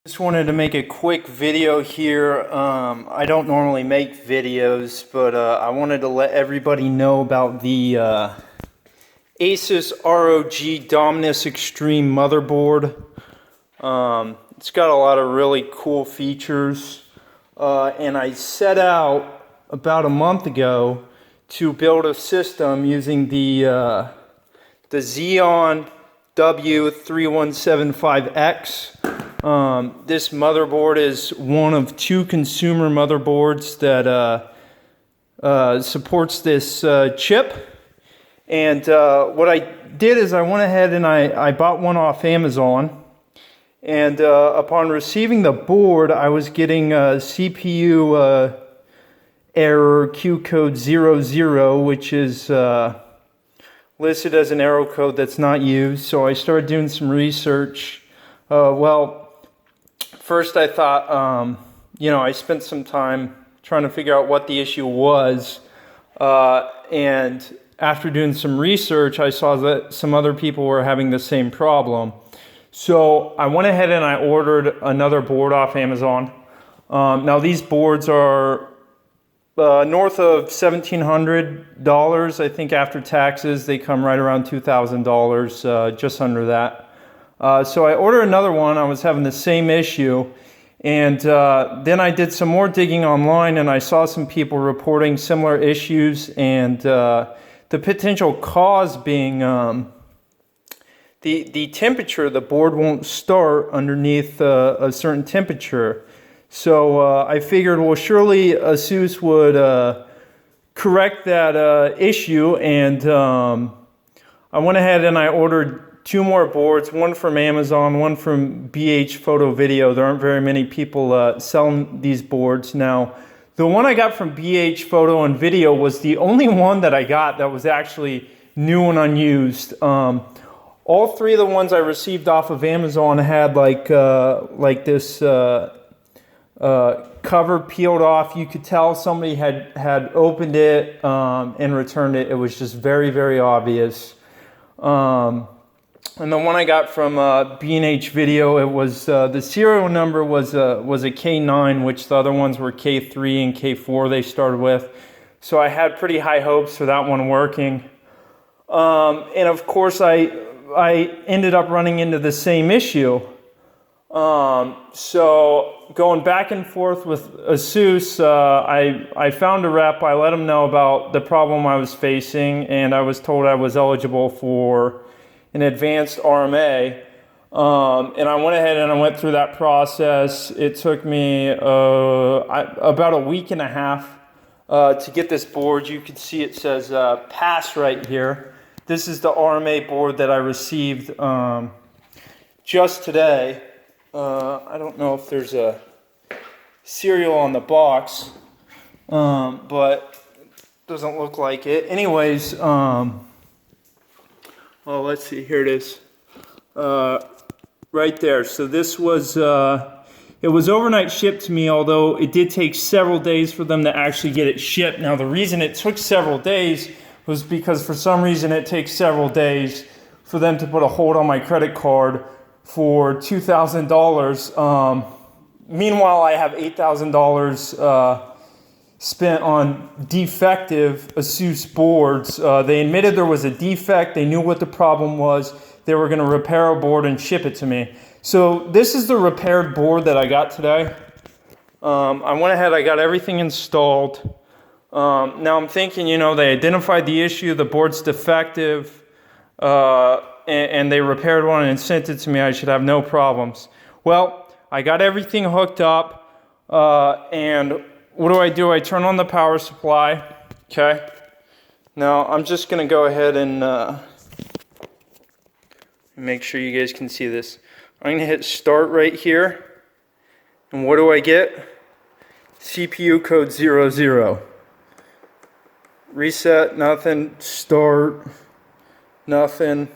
Just wanted to make a quick video here. I don't normally make videos, but I wanted to let everybody know about the Asus ROG Dominus Extreme motherboard. It's got a lot of really cool features, and I set out about a month ago to build a system using the Xeon W3175X. This motherboard is one of two consumer motherboards that supports this chip. And what I did is I went ahead and I bought one off Amazon. And upon receiving the board, I was getting a CPU error Q code 00, which is listed as an error code that's not used. So I started doing some research. First I thought, I spent some time trying to figure out what the issue was. And after doing some research, I saw that some other people were having the same problem. So I went ahead and I ordered another board off Amazon. Now these boards are north of $1,700. I think after taxes, they come right around $2,000, just under that. So I ordered another one. I was having the same issue, and then I did some more digging online, and I saw some people reporting similar issues, and the potential cause being the temperature. The board won't start underneath a certain temperature. So I figured, well, surely Asus would correct that issue, and I went ahead and I ordered two more boards, one from Amazon, one from BH Photo Video. There aren't very many people selling these boards now. The one I got from BH Photo and Video was the only one that I got that was actually new and unused. All three of the ones I received off of Amazon had like this cover peeled off. You could tell somebody had opened it and returned it. It was just very, very obvious. And the one I got from B&H Video, it was the serial number was a K9, which the other ones were K3 and K4 they started with. So I had pretty high hopes for that one working. And of course I ended up running into the same issue. So going back and forth with Asus, I found a rep. I let him know about the problem I was facing, and I was told I was eligible for an advanced RMA, and I went ahead and I went through that process. It took me about a week and a half to get this board. You can see it says pass right here. This is the RMA board that I received just today. I don't know if there's a serial on the box, but doesn't look like it. Anyways, well, let's see, here it is, right there. So this was, it was overnight shipped to me, although it did take several days for them to actually get it shipped. Now, the reason it took several days was because for some reason it takes several days for them to put a hold on my credit card for $2,000. Meanwhile, I have $8,000 spent on defective Asus boards. They admitted there was a defect. They knew what the problem was. They were going to repair a board and ship it to me. So this is the repaired board that I got today. I went ahead, I got everything installed. Now I'm thinking, they identified the issue, the board's defective, and they repaired one and sent it to me. I should have no problems. Well, I got everything hooked up, and what do? I turn on the power supply, okay? Now, I'm just going to go ahead and make sure you guys can see this. I'm going to hit start right here, and what do I get? CPU code 00. Reset, nothing. Start, nothing.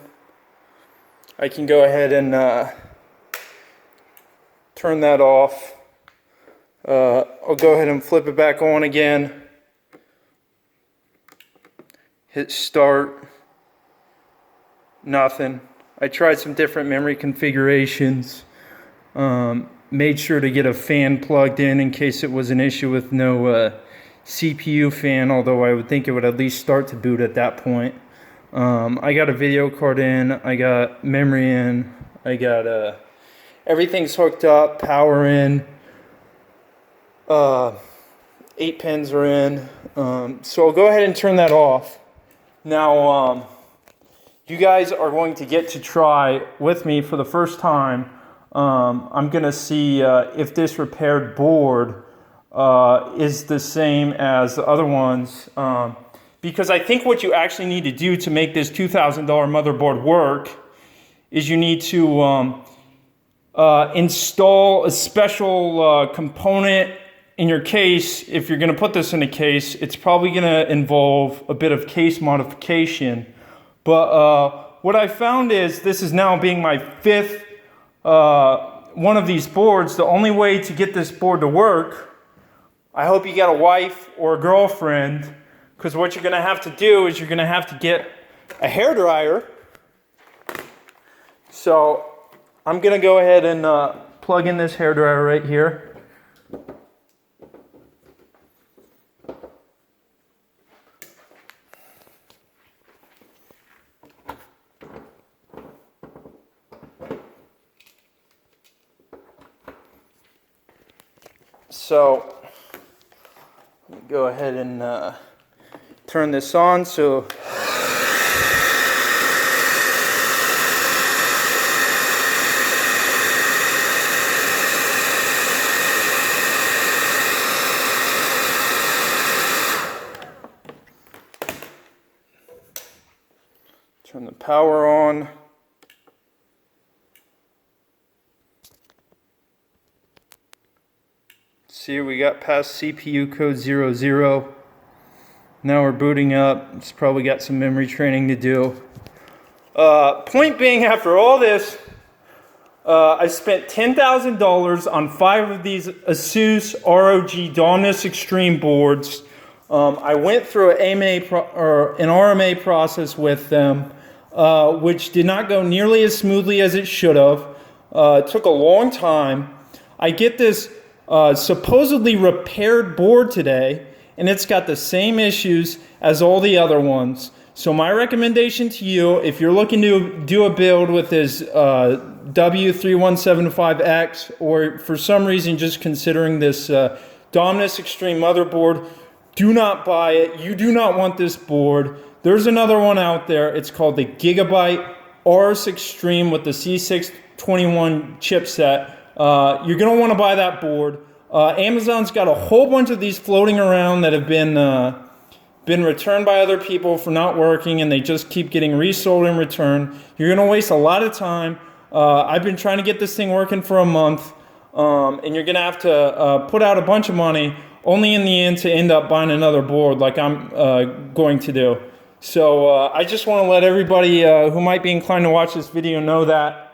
I can go ahead and turn that off. I'll go ahead and flip it back on again. Hit start. Nothing. I tried some different memory configurations. made sure to get a fan plugged in case it was an issue with no CPU fan, although I would think it would at least start to boot at that point. I got a video card in, I got memory in, I got everything's hooked up, power in, 8 pins are in, so I'll go ahead and turn that off. Now, you guys are going to get to try with me for the first time. I'm going to see if this repaired board is the same as the other ones. Because I think what you actually need to do to make this $2,000 motherboard work is you need to install a special component in your case. If you're going to put this in a case, it's probably going to involve a bit of case modification. But what I found is this is now being my 5th one of these boards. The only way to get this board to work, I hope you got a wife or a girlfriend, because what you're going to have to do is you're going to have to get a hairdryer. So I'm going to go ahead and plug in this hairdryer right here. So let me go ahead and turn this on. So turn the power on. See, we got past CPU code 00. Now we're booting up. It's probably got some memory training to do. Point being, after all this, I spent $10,000 on 5 of these Asus ROG Dominus Extreme boards. I went through an RMA process with them, which did not go nearly as smoothly as it should have. It took a long time. I get this supposedly repaired board today, and it's got the same issues as all the other ones. So my recommendation to you, if you're looking to do a build with this W3175X, or for some reason just considering this Dominus Extreme motherboard, do not buy it. You do not want this board. There's another one out there. It's called the Gigabyte RS Extreme with the C621 chipset. You're going to want to buy that board. Amazon's got a whole bunch of these floating around that have been returned by other people for not working, and they just keep getting resold in return. You're going to waste a lot of time. I've been trying to get this thing working for a month, and you're going to have to put out a bunch of money, only in the end to end up buying another board like I'm going to do. So I just want to let everybody who might be inclined to watch this video know that.